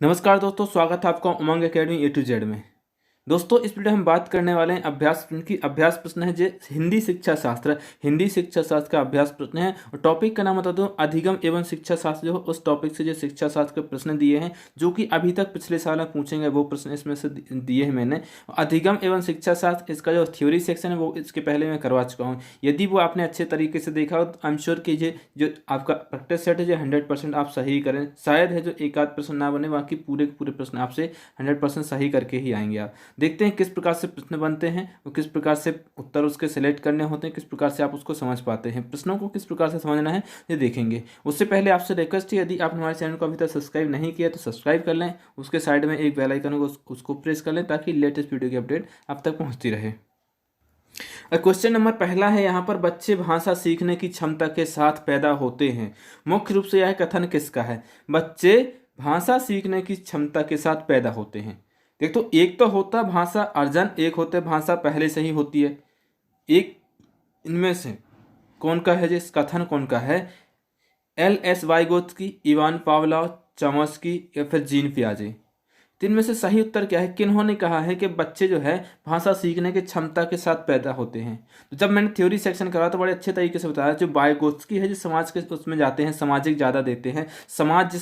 नमस्कार दोस्तों, स्वागत है आपका उमंग एकेडमी A to Z में। दोस्तों, इस वीडियो में हम बात करने वाले हैं अभ्यास प्रश्न की। अभ्यास प्रश्न है जो हिंदी शिक्षा शास्त्र का अभ्यास प्रश्न है। और टॉपिक का नाम बता दूं, अधिगम एवं शिक्षा शास्त्र। जो उस टॉपिक से जो शिक्षा शास्त्र के प्रश्न दिए हैं, जो कि अभी तक पिछले साल में पूछेंगे, वो प्रश्न इसमें से दिए हैं मैंने। अधिगम एवं शिक्षा शास्त्र, इसका जो थ्योरी सेक्शन है वो इसके पहले मैं करवा चुका हूँ। यदि वो आपने अच्छे तरीके से देखा हो तो आई एम श्योर कि जो आपका प्रैक्टिस सेट है जो 100% आप सही करें। शायद है जो एक आध प्रश्न ना बने, बाकी पूरे के पूरे प्रश्न आपसे 100% सही करके ही आएंगे। आप देखते हैं किस प्रकार से प्रश्न बनते हैं और किस प्रकार से उत्तर उसके सेलेक्ट करने होते हैं, किस प्रकार से आप उसको समझ पाते हैं, प्रश्नों को किस प्रकार से समझना है ये देखेंगे। उससे पहले आपसे रिक्वेस्ट है, यदि आप हमारे चैनल को अभी तक सब्सक्राइब नहीं किया तो सब्सक्राइब कर लें। उसके साइड में एक बेल आइकन होगा, उसको प्रेस कर लें ताकि लेटेस्ट वीडियो की अपडेट आप तक पहुँचती रहे। क्वेश्चन नंबर पहला है यहाँ पर, बच्चे भाषा सीखने की क्षमता के साथ पैदा होते हैं। मुख्य रूप से यह कथन किसका है? बच्चे भाषा सीखने की क्षमता के साथ पैदा होते हैं। देख, तो एक तो होता भाषा अर्जन, एक होते भाषा पहले से ही होती है। एक इनमें से कौन का है? जिस कथन कौन का है? L.S. Vygotsky, Ivan Pavlov, Chomsky या फिर जीन पियाजे? तीन में से सही उत्तर क्या है? किन्होंने कहा है कि बच्चे जो है भाषा सीखने की क्षमता के साथ पैदा होते हैं? तो जब मैंने थ्योरी सेक्शन करा तो बड़े अच्छे तरीके से बताया। जो वाइगोत्स्की है, जो समाज के उसमें जाते हैं, सामाजिक ज़्यादा देते हैं। समाज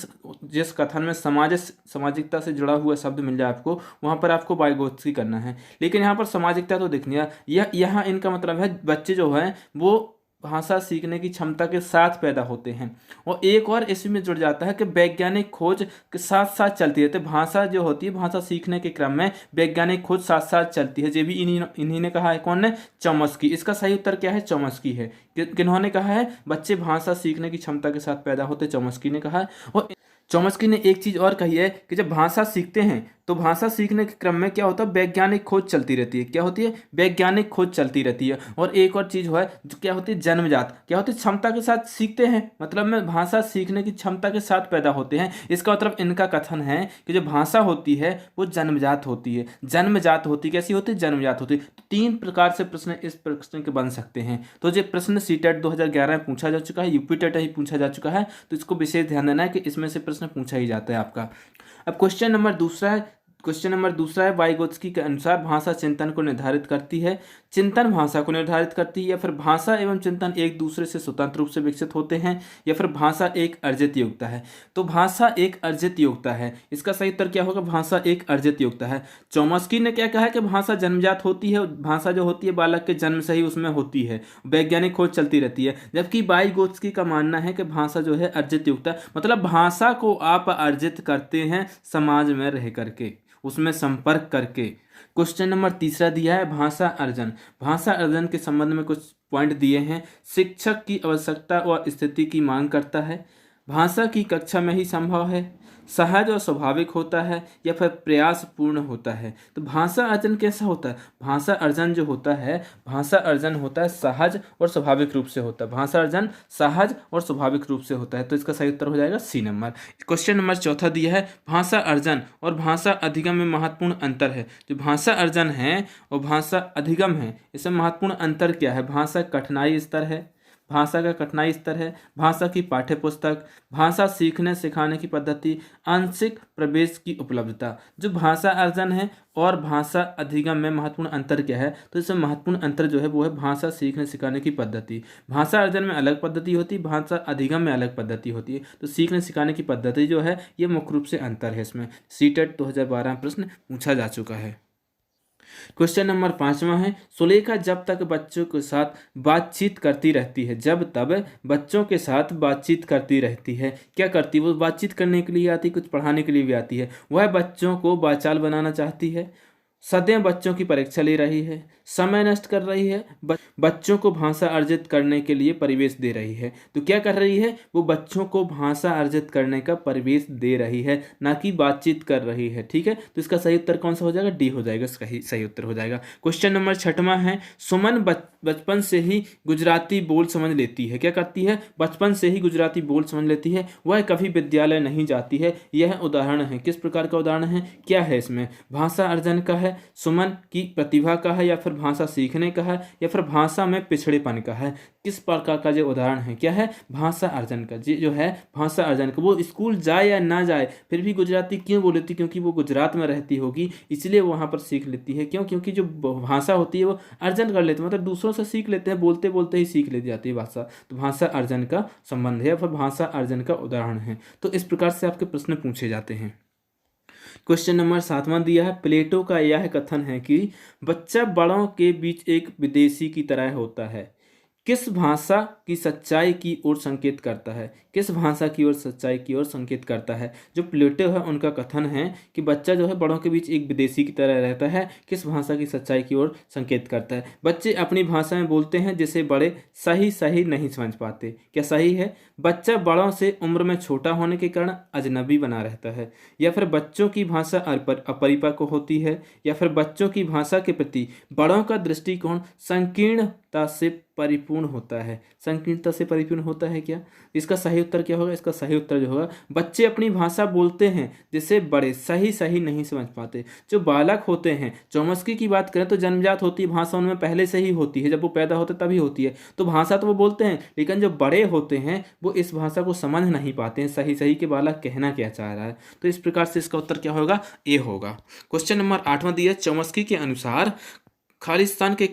जिस कथन में सामाजिकता से जुड़ा हुआ शब्द मिल जाए आपको, वहाँ पर आपको वाइगोत्स्की करना है। लेकिन यहाँ पर सामाजिकता तो दिख नहीं रहा। यहाँ इनका मतलब है बच्चे जो है वो भाषा सीखने की क्षमता के साथ पैदा होते हैं। और एक और इसमें जुड़ जाता है कि वैज्ञानिक खोज के साथ साथ चलती रहती है। भाषा जो होती है, भाषा सीखने के क्रम में वैज्ञानिक खोज साथ साथ चलती है। ये भी इन्हीं ने कहा है। कौन ने? चॉम्स्की। इसका सही उत्तर क्या है? चॉम्स्की है। किन्होंने कहा है बच्चे भाषा सीखने की क्षमता के साथ पैदा होते? चॉम्स्की ने कहा है। और चॉम्स्की ने एक चीज़ और कही है कि जब भाषा सीखते हैं तो भाषा सीखने के क्रम में क्या होता है? वैज्ञानिक खोज चलती रहती है। क्या होती है? वैज्ञानिक खोज चलती रहती है। और एक और चीज़ है जो क्या होती है? जन्मजात। क्या होती है? क्षमता के साथ सीखते हैं, मतलब में भाषा सीखने की क्षमता के साथ पैदा होते हैं। इसका मतलब इनका कथन है कि जो भाषा होती है वो जन्मजात होती है। जन्मजात होती कैसी होती है? जन्मजात होती है। तो तीन प्रकार से प्रश्न इस प्रश्न के बन सकते हैं। तो ये प्रश्न CTET 2011 में पूछा जा चुका है, UP TET ही पूछा जा चुका है। तो इसको विशेष ध्यान देना है कि इसमें से प्रश्न पूछा ही जाता है आपका। अब क्वेश्चन नंबर दूसरा है, वाइगोत्स्की के अनुसार भाषा चिंतन को निर्धारित करती है। चिंतन भाषा को निर्धारित करती है, या फिर भाषा एवं चिंतन एक दूसरे से स्वतंत्र रूप से विकसित होते हैं, या फिर भाषा एक अर्जित योग्यता है? तो भाषा एक अर्जित योग्यता है। इसका सही उत्तर क्या होगा? भाषा एक अर्जित योग्यता है। चॉम्स्की ने क्या कहा है कि भाषा जन्मजात होती है। भाषा जो होती है बालक के जन्म से ही उसमें होती है, वैज्ञानिक खोज चलती रहती है। जबकि वाइगोत्स्की का मानना है कि भाषा जो है अर्जित योग्यता, मतलब भाषा को आप अर्जित करते हैं समाज में रह करके, उसमें संपर्क करके। क्वेश्चन नंबर तीसरा दिया है, भाषा अर्जन। भाषा अर्जन के संबंध में कुछ पॉइंट दिए हैं। शिक्षक की आवश्यकता और स्थिति की मांग करता है, भाषा की कक्षा में ही संभव है, सहज और स्वाभाविक होता है, या फिर प्रयास पूर्ण होता है? तो भाषा अर्जन कैसा होता है? भाषा अर्जन जो होता है, भाषा अर्जन होता है सहज और स्वाभाविक रूप से होता है। भाषा अर्जन सहज और स्वाभाविक रूप से होता है। तो इसका सही उत्तर हो जाएगा C नंबर। क्वेश्चन नंबर चौथा दिया है, भाषा अर्जन और भाषा अधिगम में महत्वपूर्ण अंतर है। जो भाषा अर्जन है और भाषा अधिगम है, इसमें महत्वपूर्ण अंतर क्या है? भाषा कठिनाई स्तर है, भाषा का कठिनाई स्तर है, भाषा की पाठ्यपुस्तक, भाषा सीखने सिखाने की पद्धति, आंशिक प्रवेश की उपलब्धता। जो भाषा अर्जन है और भाषा अधिगम में महत्वपूर्ण अंतर क्या है? तो इसमें महत्वपूर्ण अंतर जो है वो है भाषा सीखने सिखाने की पद्धति। भाषा अर्जन में अलग पद्धति होती है, भाषा अधिगम में अलग पद्धति होती है। तो सीखने सिखाने की पद्धति जो है ये मुख्य रूप से अंतर है। इसमें CTET 2012 प्रश्न पूछा जा चुका है। क्वेश्चन नंबर 5वां है, सुलेखा जब तक बच्चों के साथ बातचीत करती रहती है, जब तब बच्चों के साथ बातचीत करती रहती है। क्या करती है? वो बातचीत करने के लिए आती है, कुछ पढ़ाने के लिए भी आती है। वह बच्चों को बाचाल बनाना चाहती है, सदैव बच्चों की परीक्षा ले रही है, समय नष्ट कर रही है, बच्चों को भाषा अर्जित करने के लिए परिवेश दे रही है। तो क्या कर रही है? वो बच्चों को भाषा अर्जित करने का परिवेश दे रही है, ना कि बातचीत कर रही है। ठीक है, तो इसका सही उत्तर कौन सा हो जाएगा? D हो जाएगा। इसका सही उत्तर हो जाएगा। क्वेश्चन नंबर 6वां है, सुमन बचपन से ही गुजराती बोल समझ लेती है। क्या करती है? बचपन से ही गुजराती बोल समझ लेती है। वह कभी विद्यालय नहीं जाती है। यह उदाहरण है। किस प्रकार का उदाहरण है? क्या है इसमें? भाषा अर्जन का है है, सुमन की प्रतिभा का है, या फिर भाषा सीखने का है, या फिर भाषा में पिछड़ेपन का है। किस प्रकार का जो उदाहरण है, क्या है, भाषा अर्जन का। जी जो है भाषा अर्जन का, वो स्कूल जाए या ना जाए फिर भी गुजराती क्यों बोल लेती, क्योंकि वो गुजरात में रहती होगी इसलिए वो वहाँ पर सीख लेती है। क्यों? क्योंकि जो भाषा होती है वो अर्जन कर लेते हैं, मतलब दूसरों से सीख लेते हैं, बोलते बोलते ही सीख ली जाती है भाषा। तो भाषा अर्जन का संबंध है, या फिर भाषा अर्जन का उदाहरण है। तो इस प्रकार से आपके प्रश्न पूछे जाते हैं। क्वेश्चन नंबर 7वां दिया है, प्लेटो का यह कथन है कि बच्चा बड़ों के बीच एक विदेशी की तरह होता है, किस भाषा की सच्चाई की ओर संकेत करता है? किस भाषा की ओर सच्चाई की ओर संकेत करता है? जो प्लेटो है उनका कथन है कि बच्चा जो है बड़ों के बीच एक विदेशी की तरह रहता है, किस भाषा की सच्चाई की ओर संकेत करता है? बच्चे अपनी भाषा में बोलते हैं जिसे बड़े सही सही नहीं समझ पाते। क्या सही है? बच्चा बड़ों से उम्र में छोटा होने के कारण अजनबी बना रहता है, या फिर बच्चों की भाषा अपरिपक्व होती है, या फिर बच्चों की भाषा के प्रति बड़ों का दृष्टिकोण संकीर्णता से परिपूर्ण होता है। संकीर्णता से परिपूर्ण होता है क्या? इसका सही उत्तर क्या होगा? इसका सही उत्तर जो होगा, बच्चे अपनी भाषा बोलते हैं जिसे बड़े सही सही नहीं समझ पाते। जो बालक होते हैं, चौमस्की की बात करें तो जन्मजात होती है भाषा उनमें पहले से ही होती है, जब वो पैदा होते तभी होती है, तो भाषा तो वो बोलते हैं, लेकिन जो बड़े होते हैं वो इस भाषा को समझ नहीं पाते हैं, सही सही के बालक कहना क्या चाह रहा है। तो इस प्रकार से इसका उत्तर क्या होगा? ए होगा। क्वेश्चन नंबर 8वां दिया, चौमस्की के अनुसार खालिस्तान के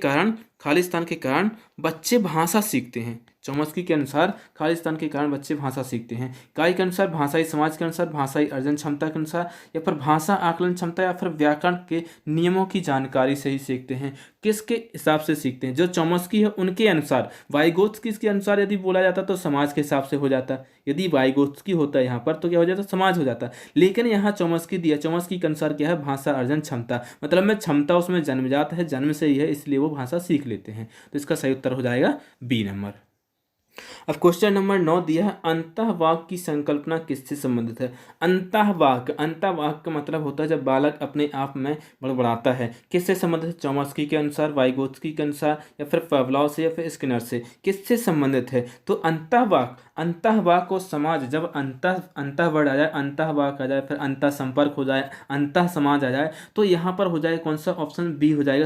कारण बच्चे भाषा सीखते हैं। चौमस्की के अनुसार खालिस्तान के कारण बच्चे भाषा सीखते हैं। काय के अनुसार, भाषाई समाज के अनुसार, भाषाई अर्जन क्षमता के अनुसार, या फिर भाषा आकलन क्षमता, या फिर व्याकरण के नियमों की जानकारी से ही सीखते हैं। किसके हिसाब से सीखते हैं? जो चौमस्की है उनके अनुसार। वाइगोत्स्की के अनुसार यदि बोला जाता तो समाज के हिसाब से हो जाता, यदि वाइगोत्स्की होता है यहाँ पर तो क्या हो जाता? समाज हो जाता। लेकिन यहाँ चौमस्की दिया, चौमस्की के अनुसार क्या है? भाषा अर्जन क्षमता, मतलब में क्षमता उसमें जन्मजात है, जन्म से ही है, इसलिए वो भाषा सीख लेते हैं। तो इसका सही उत्तर हो जाएगा बी नंबर। अब क्वेश्चन नंबर 9 दिया है, अंतःवाक की संकल्पना किससे संबंधित है? अंतःवाक का मतलब होता है जब बालक अपने आप में बड़बड़ाता है। किससे संबंधित है? चौमस्की के अनुसार, वाइगोत्स्की के अनुसार, या फिर पावलोव से, या फिर स्किनर से। किससे संबंधित है? तो अंतःवाक को समाज, जब अंतः वर्ड आ जाए, अंतःवाक आ जाए, फिर अंतः संपर्क हो जाए, अंतः समाज आ जाए, तो यहाँ पर हो जाए कौन सा? ऑप्शन बी हो जाएगा,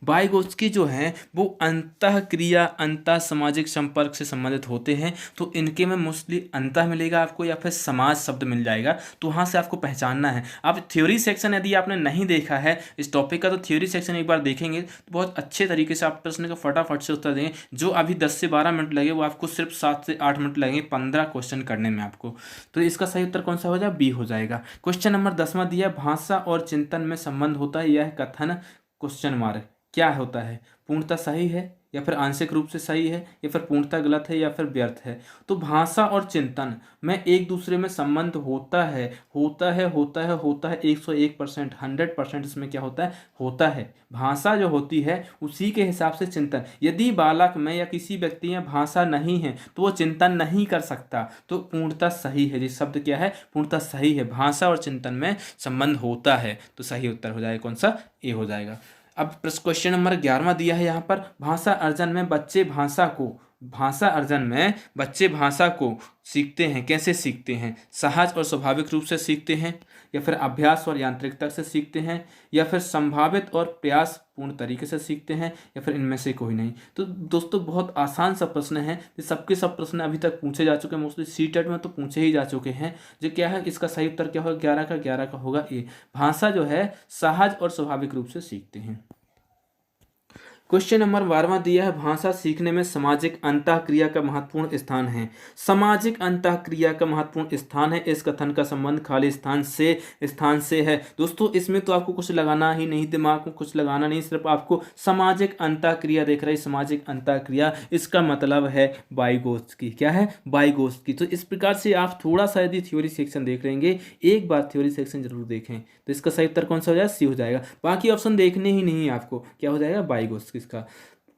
वाइगोत्स्की जो है वो अंतः क्रिया, अंतः सामाजिक संपर्क से संबंधित होते हैं। तो इनके में मोस्टली अंतः मिलेगा आपको, या फिर समाज शब्द मिल जाएगा। तो वहाँ से आपको पहचानना है। आप थ्योरी सेक्शन यदि आपने नहीं देखा है इस टॉपिक का, तो थ्योरी सेक्शन एक बार देखेंगे तो बहुत अच्छे तरीके से आप प्रश्न का फटाफट से उत्तर देंगे। जो अभी 10 से 12 मिनट लगे वो आपको सिर्फ 7 से 8 मिनट लगेंगे 15 क्वेश्चन करने में आपको। तो इसका सही उत्तर कौन सा हो जाएगा? बी हो जाएगा। क्वेश्चन नंबर 10वां दिया, भाषा और चिंतन में संबंध होता है, यह कथन क्वेश्चन मार्क क्या होता है? पूर्णतः सही है, या फिर आंशिक रूप से सही है, या फिर पूर्णतः गलत है, या फिर व्यर्थ है। तो भाषा और चिंतन में एक दूसरे में संबंध होता है 101%, 100% इसमें क्या होता है भाषा जो होती है उसी के हिसाब से चिंतन। यदि बालक में या किसी व्यक्ति में भाषा नहीं है तो वो चिंतन नहीं कर सकता, तो पूर्णतः सही है। जिस शब्द क्या है? पूर्णतः सही है, भाषा और चिंतन में संबंध होता है। तो सही उत्तर हो जाएगा कौन सा? ए हो जाएगा। अब क्वेश्चन नंबर 11वां दिया है यहाँ पर, भाषा अर्जन में बच्चे भाषा को सीखते हैं। कैसे सीखते हैं? सहज और स्वाभाविक रूप से सीखते हैं, या फिर अभ्यास और यांत्रिकता से सीखते हैं, या फिर संभावित और प्रयासपूर्ण तरीके से सीखते हैं, या फिर इनमें से कोई नहीं। तो दोस्तों बहुत आसान सा प्रश्न है, सबके सब प्रश्न अभी तक पूछे जा चुके हैं, मोस्टली सीटेट में तो पूछे ही जा चुके हैं। जो क्या है इसका सही उत्तर क्या होगा? 11 का होगा ए। भाषा जो है सहज और स्वाभाविक रूप से सीखते हैं। क्वेश्चन नंबर 12वां दिया है, भाषा सीखने में सामाजिक अंतःक्रिया का महत्वपूर्ण स्थान है। सामाजिक अंतःक्रिया का महत्वपूर्ण स्थान है, इस कथन का संबंध खाली स्थान से है। दोस्तों इसमें तो आपको कुछ लगाना ही नहीं, दिमाग में कुछ लगाना नहीं, सिर्फ आपको सामाजिक अंतःक्रिया देख रही, सामाजिक अंतःक्रिया, इसका मतलब है वाइगोत्स्की। क्या है? वाइगोत्स्की। तो इस प्रकार से आप थोड़ा सा यदि थ्योरी सेक्शन देख लेंगे, एक बार थ्योरी सेक्शन जरूर देखें, तो इसका सही उत्तर कौन सा हो जाएगा? सी हो जाएगा। बाकी ऑप्शन देखने ही नहीं है आपको। क्या हो जाएगा? वाइगोत्स्की। इसका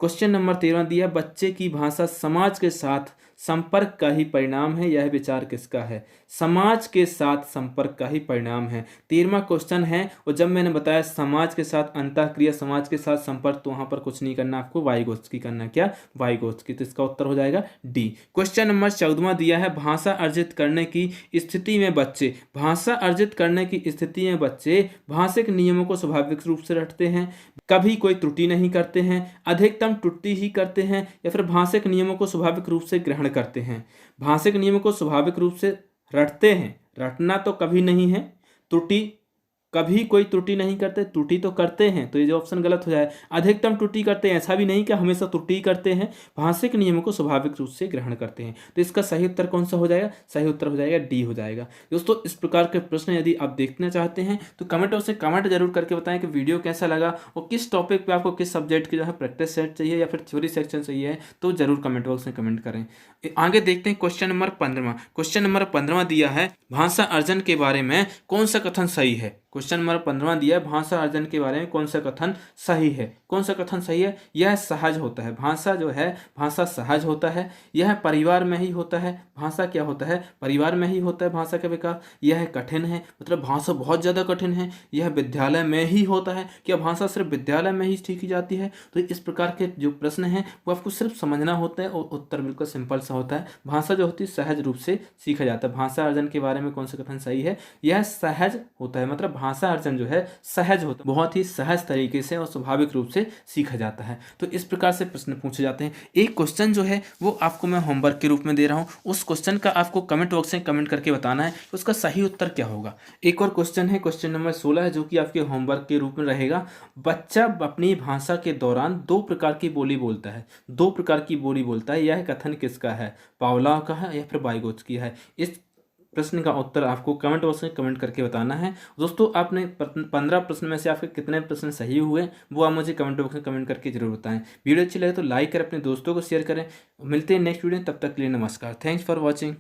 क्वेश्चन नंबर 13 दिया, बच्चे की भाषा समाज के साथ संपर्क का ही परिणाम है, यह विचार किसका है? समाज के साथ संपर्क का ही परिणाम है। 13वां क्वेश्चन है, और जब मैंने बताया समाज के साथ अंतःक्रिया, समाज के साथ संपर्क, तो वहां पर कुछ नहीं करना, आपको वाइगोत्स्की करना। क्या? वाइगोत्स्की। तो इसका उत्तर हो जाएगा डी। क्वेश्चन नंबर 14वां दिया है, भाषा अर्जित करने की स्थिति में बच्चे, भाषा अर्जित करने की स्थिति में बच्चे भाषिक नियमों को स्वाभाविक रूप से रटते हैं, कभी कोई त्रुटि नहीं करते हैं, अधिकतम त्रुटि ही करते हैं, या फिर भाषिक नियमों को स्वाभाविक रूप से ग्रहण करते हैं। भाषिक नियमों को स्वाभाविक रूप से रटते हैं, रटना तो कभी नहीं है, त्रुटि, कभी कोई त्रुटि नहीं करते, त्रुटि तो करते हैं, तो ये जो ऑप्शन गलत हो जाए। अधिकतम त्रुटि करते हैं, ऐसा भी नहीं कि हमेशा त्रुटि करते हैं, भाषिक नियमों को स्वाभाविक रूप से ग्रहण करते हैं। तो इसका सही उत्तर कौन सा हो जाएगा? सही उत्तर हो जाएगा डी हो जाएगा। दोस्तों, इस प्रकार के प्रश्न यदि आप देखना चाहते हैं तो कमेंट बॉक्स में कमेंट जरूर करके बताएं कि वीडियो कैसा लगा, और किस टॉपिक पे आपको, किस सब्जेक्ट की जो है प्रैक्टिस सेट चाहिए या फिर थ्योरी सेक्शन चाहिए, तो जरूर कमेंट बॉक्स में कमेंट करें। आगे देखते हैं क्वेश्चन नंबर 15। क्वेश्चन नंबर 15 दिया है, भाषा अर्जन के बारे में कौन सा कथन सही है? क्वेश्चन नंबर 15 दिया है, भाषा अर्जन के बारे में कौन सा कथन सही है? कौन सा कथन सही है? यह सहज होता है, भाषा जो है, भाषा सहज होता है, यह परिवार में ही होता है। भाषा क्या होता है? परिवार में ही होता है भाषा का विकास। यह कठिन है, मतलब भाषा बहुत ज़्यादा कठिन है। यह विद्यालय में ही होता है। क्या भाषा सिर्फ विद्यालय में ही सीखी जाती है? तो इस प्रकार के जो प्रश्न हैं वो आपको सिर्फ समझना होता है, और उत्तर बिल्कुल सिंपल सा होता है। भाषा जो होती है सहज रूप से सीखा जाता है। भाषा अर्जन के बारे में कौन सा कथन सही है? यह सहज होता है, मतलब भाषा अर्जन जो है सहज होता है, बहुत ही सहज तरीके से और स्वाभाविक रूप से सीखा जाता है। तो इस प्रकार से प्रश्न पूछे जाते हैं। एक क्वेश्चन जो है वो आपको मैं होमवर्क के रूप में दे रहा हूँ, उस क्वेश्चन का आपको कमेंट बॉक्स में कमेंट करके बताना है कि उसका सही उत्तर क्या होगा। एक और क्वेश्चन है, क्वेश्चन नंबर 16 है, जो कि आपके होमवर्क के रूप में रहेगा। बच्चा अपनी भाषा के दौरान दो प्रकार की बोली बोलता है, दो प्रकार की बोली बोलता है, यह कथन किसका है? पावलोव का है या फिर वाइगोत्स्की है? इस प्रश्न का उत्तर आपको कमेंट बॉक्स में कमेंट करके बताना है। दोस्तों, आपने 15 प्रश्न में से आपके कितने प्रश्न सही हुए वो आप मुझे कमेंट बॉक्स में कमेंट करके जरूर बताएं। वीडियो अच्छी लगे तो लाइक करें, अपने दोस्तों को शेयर करें। मिलते हैं नेक्स्ट वीडियो, तब तक के लिए नमस्कार। Thanks for watching.